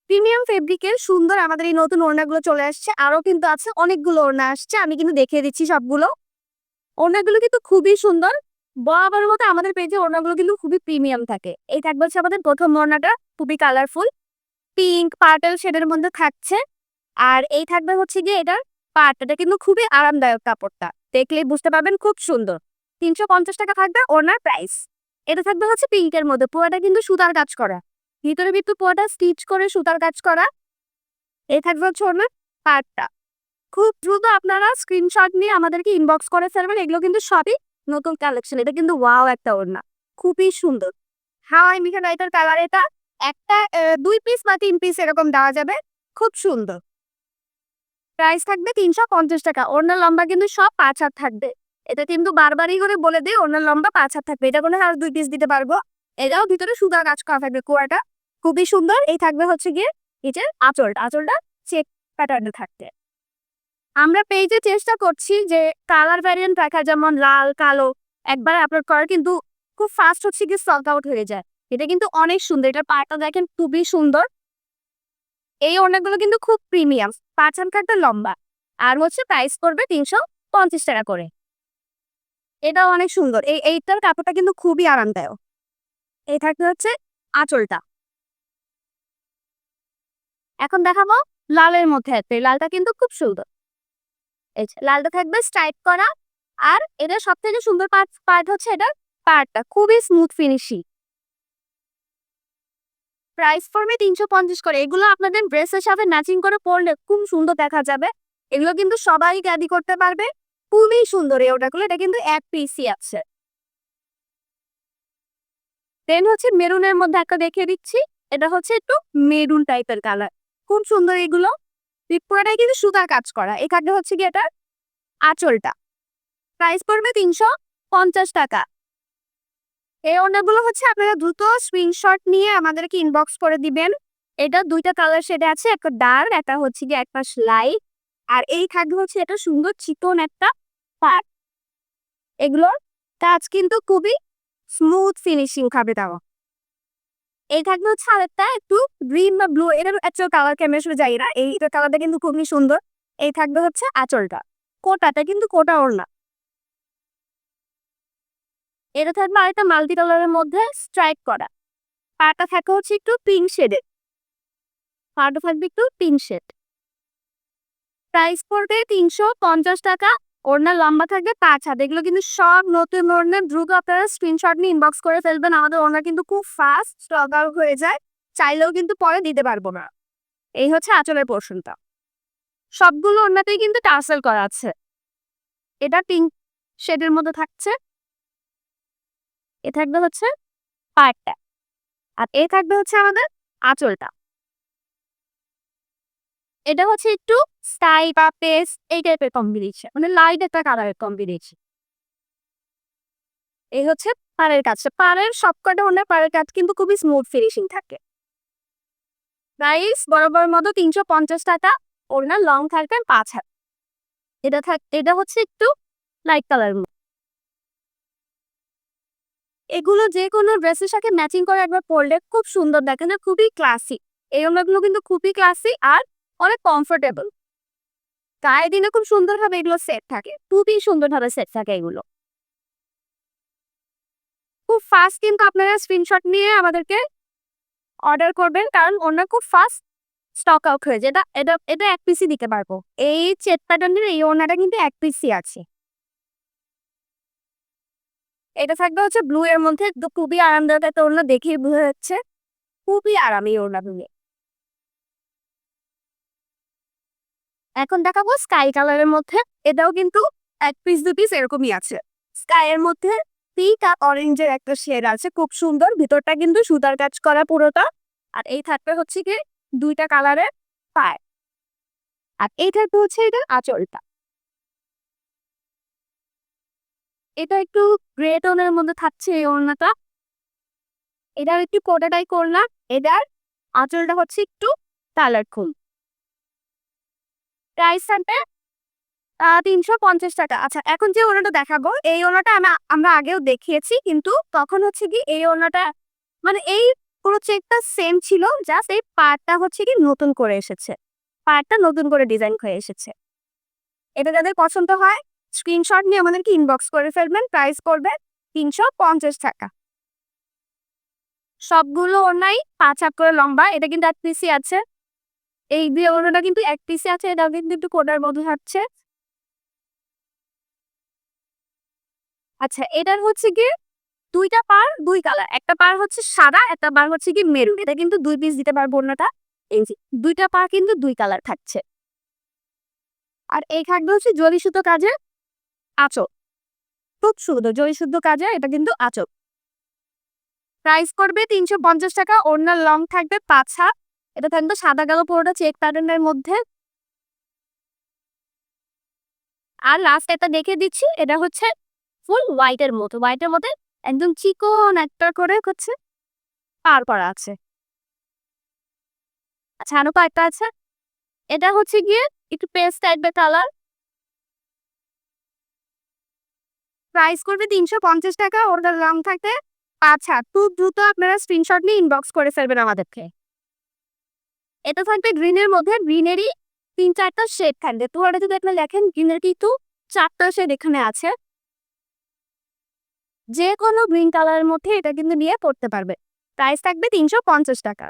Premium ফেব্রিকের সুন্দর আমাদের এই নতুন ওড়নাগুলো চলে আসছে। আরো কিন্তু আছে, অনেকগুলো ওড়না আসছে। আমি কিন্তু দেখিয়ে দিচ্ছি সবগুলো। ওড়নাগুলো কিন্তু খুবই সুন্দর। বরাবরের মতো আমাদের পেজে ওড়নাগুলো কিন্তু খুবই প্রিমিয়াম থাকে। এই থাকবে হচ্ছে আমাদের প্রথম ওড়নাটা, খুবই কালারফুল পিঙ্ক পার্পল শেডের মধ্যে থাকছে। আর এই থাকবে হচ্ছে গিয়ে এটার পাটটা কিন্তু খুবই আরামদায়ক, কাপড়টা দেখলেই বুঝতে পারবেন, খুব সুন্দর। 350 টাকা থাকবে ওড়নার প্রাইস। এটা থাকবে হচ্ছে পিঙ্কের মধ্যে, পুরোটা কিন্তু সুতার কাজ করা, ভিতরে ভিতরে পুরোটা স্টিচ করে সুতার কাজ করা। এই থাকবে হচ্ছে ওড়নার পাটটা। খুব দ্রুত আপনারা স্ক্রিনশট নিয়ে আমাদেরকে ইনবক্স করে ফেলবেন। এগুলো কিন্তু সবই নতুন কালেকশন। এটা কিন্তু ওয়াও একটা ওড়না, খুবই সুন্দর। হাওয়াই মিঠাই লাইটার কালার এটা। একটা 2 পিস বা 3 পিস এরকম দেওয়া যাবে, খুব সুন্দর। প্রাইস থাকবে 350 টাকা। ওড়নার লম্বা কিন্তু সব 5 হাত থাকবে। এটা কিন্তু বারবারই করে বলে দিই, ওড়নার লম্বা 5 হাত থাকবে। এটা কোনো আর 2 পিস দিতে পারবো। এটাও ভিতরে সুতার কাজ করা থাকবে, কুয়াটা খুবই সুন্দর। এই থাকবে হচ্ছে গিয়ে নিচের আঁচলটা চেক প্যাটার্নে থাকবে। আমরা পেজে চেষ্টা করছি যে কালার ভ্যারিয়েন্ট রাখা, যেমন লাল কালো একবারে আপলোড করার, কিন্তু খুব ফাস্ট হচ্ছে গিয়ে স্টক আউট হয়ে যায়। এটা কিন্তু অনেক সুন্দর, এটার পাটা দেখেন খুবই সুন্দর। এই ওড়নাগুলো কিন্তু খুব প্রিমিয়াম, 5 হাত কাটটা লম্বা। আর হচ্ছে প্রাইস পড়বে 350 টাকা করে। এটাও অনেক সুন্দর। এইটার কাপড়টা কিন্তু খুবই আরামদায়ক। এই থাকতে হচ্ছে আঁচলটা। এখন দেখাবো লালের মধ্যে একটা, এই লালটা কিন্তু খুব সুন্দর। এই যে লালটা থাকবে স্ট্রাইপ করা। আর এটা সব থেকে সুন্দর পার্ট হচ্ছে এটার পার্টটা খুবই স্মুথ ফিনিশিং। প্রাইস পড়বে 350 করে। এগুলো আপনাদের ড্রেসের সাথে ম্যাচিং করে পরলে খুব সুন্দর দেখা যাবে। এগুলো কিন্তু সবাই ক্যারি করতে পারবে, খুবই সুন্দর এই ওটাগুলো। এটা কিন্তু এক পিসই আছে। দেন হচ্ছে মেরুনের মধ্যে একটা দেখিয়ে দিচ্ছি। এটা হচ্ছে একটু মেরুন টাইপের কালার, খুব সুন্দর। এগুলো পুরোটাই কিন্তু সুতার কাজ করা। এখানে হচ্ছে কি এটা আঁচলটা। প্রাইস পড়বে 350 টাকা। এই ওড়নাগুলো হচ্ছে আপনারা দ্রুত স্ক্রিনশট নিয়ে আমাদেরকে ইনবক্স করে দিবেন। এটা দুইটা কালার শেডে আছে, একটা ডার্ক, একটা হচ্ছে কি এক পাশ লাইট। আর এই থাকবে হচ্ছে এটা সুন্দর চিকন একটা পাড়। এগুলোর কাজ কিন্তু খুবই স্মুথ ফিনিশিং খাবে দেওয়া। এই থাকবে হচ্ছে আরেকটা একটু গ্রিন বা ব্লু, এটার অ্যাকচুয়াল কালার আমি আসলে যাই না। এইটার কালারটা কিন্তু খুবই সুন্দর। এই থাকবে হচ্ছে আঁচলটা, কোটাটা কিন্তু কোটা ওড়না। এটা থাকবে আরেকটা মাল্টি কালারের মধ্যে স্ট্রাইপ করা। পাটা থাকে হচ্ছে একটু পিঙ্ক শেডের, পাটা থাকবে একটু পিঙ্ক শেড। প্রাইস পড়বে 350 টাকা। ওড়নার লম্বা থাকবে 5 হাত। এগুলো কিন্তু সব নতুন ওড়না, দ্রুত আপনারা স্ক্রিনশট নিয়ে ইনবক্স করে ফেলবেন। আমাদের ওড়না কিন্তু খুব ফাস্ট স্টক আউট হয়ে যায়, চাইলেও কিন্তু পরে দিতে পারবো না। এই হচ্ছে আঁচলের পোর্শনটা। সবগুলো ওড়নাতেই কিন্তু টার্সেল করা আছে। এটা পিঙ্ক শেডের মধ্যে থাকছে। এ থাকবে হচ্ছে পাড়টা। আর এ থাকবে হচ্ছে আমাদের আঁচলটা। এটা হচ্ছে একটু স্কাই বা পেস্ট এই টাইপের কম্বিনেশন, মানে লাইট একটা কালারের কম্বিনেশন। এই হচ্ছে পাড়ের কাজটা। পাড়ের সবকটা ওড়নার পাড়ের কাজ কিন্তু খুবই স্মুথ ফিনিশিং থাকে। প্রাইস বরাবর মতো 350 টাকা। ওড়নার লং থাকবে 5 হাত। এটা হচ্ছে একটু লাইট কালার। এগুলো যে কোনো ড্রেসের সাথে ম্যাচিং করে একবার পরলে খুব সুন্দর দেখে, না খুবই ক্লাসিক। এই ওড়নাগুলো কিন্তু খুবই ক্লাসিক আর অনেক কমফোর্টেবল। গায়ে দিনে খুব সুন্দরভাবে এগুলো সেট থাকে, খুবই সুন্দরভাবে সেট থাকে এগুলো। খুব ফাস্ট কিন্তু আপনারা স্ক্রিনশট নিয়ে আমাদেরকে অর্ডার করবেন, কারণ ওড়না খুব ফাস্ট স্টক আউট হয়ে যায়। এটা এটা এটা এক পিসই দিতে পারবো। এই চেট প্যাটার্নের এই ওড়নাটা কিন্তু এক পিসই আছে। এটা থাকবে হচ্ছে ব্লু এর মধ্যে, খুবই আরামদায়ক একটা ওড়না, দেখেই বোঝা যাচ্ছে খুবই আরাম এই ওড়নাগুলো। এখন দেখাবো স্কাই কালারের মধ্যে। এটাও কিন্তু 1 পিস 2 পিস এরকমই আছে। স্কাই এর মধ্যে পিঙ্ক আর অরেঞ্জের একটা শেড আছে, খুব সুন্দর। ভিতরটা কিন্তু সুতার কাজ করা পুরোটা। আর এই থাকবে হচ্ছে কি দুইটা কালারের পায়। আর এই থাকবে হচ্ছে এটা আঁচলটা। এটা একটু গ্রে টোনের মধ্যে থাকছে এই ওড়নাটা। এটার একটু কোটাটাই করলাম। এটার আঁচলটা হচ্ছে একটু কালারফুল। প্রাইস থাকবে 350 টাকা। আচ্ছা, এখন যে ওড়নাটা দেখাবো এই ওড়নাটা আমরা আগেও দেখিয়েছি, কিন্তু তখন হচ্ছে কি এই ওড়নাটা মানে এই পুরো চেকটা সেম ছিল, জাস্ট এই পাড়টা হচ্ছে কি নতুন করে এসেছে, পাড়টা নতুন করে ডিজাইন হয়ে এসেছে। এটা যাদের পছন্দ হয় স্ক্রিনশট নিয়ে আমাদেরকে ইনবক্স করে ফেলবেন। প্রাইস পড়বে 350 টাকা। সবগুলো ওড়নাই 5 হাত করে লম্বা। এটা কিন্তু এক পিসি আছে। এই দিয়ে ওড়নাটা কিন্তু এক পিসি আছে, এটা কিন্তু একটু কোটার মধ্যে থাকছে। আচ্ছা, এটার হচ্ছে গিয়ে 2টা পাড় 2 কালার, একটা পাড় হচ্ছে সাদা, একটা পাড় হচ্ছে কি মেরুন। এটা কিন্তু 2 পিস দিতে পারবো ওড়নাটা। এই যে 2টা পাড় কিন্তু 2 কালার থাকছে। আর এই থাকবে হচ্ছে জরি সুতো কাজের আঁচল, খুব সুন্দর জরি সুতো কাজের, এটা কিন্তু আঁচল। প্রাইস করবে 350 টাকা। ওড়নার লং থাকবে 5 হাত। এটা থাকবে সাদা কালো পুরোটা চেক প্যাটার্নের মধ্যে। আর লাস্ট এটা দেখে দিচ্ছি, এটা হচ্ছে ফুল হোয়াইটের মতো, হোয়াইটের মধ্যে একদম চিকন একটা করে হচ্ছে পার করা আছে। আচ্ছা, আরো কয়েকটা আছে। এটা হচ্ছে গিয়ে একটু পেস্ট টাইপের কালার। প্রাইস করবে 350 টাকা। ওটার রং থাকতে 5 হাত। খুব দ্রুত আপনারা স্ক্রিনশট নিয়ে ইনবক্স করে ফেলবেন আমাদেরকে। এটা থাকবে গ্রিনের মধ্যে, গ্রিনেরই 3-4টা শেড থাকবে। তো ওটা যদি আপনি দেখেন গ্রিনের কিন্তু 4টা শেড এখানে আছে। যে কোনো গ্রিন কালারের মধ্যে এটা কিন্তু নিয়ে পড়তে পারবে। প্রাইস থাকবে 350 টাকা।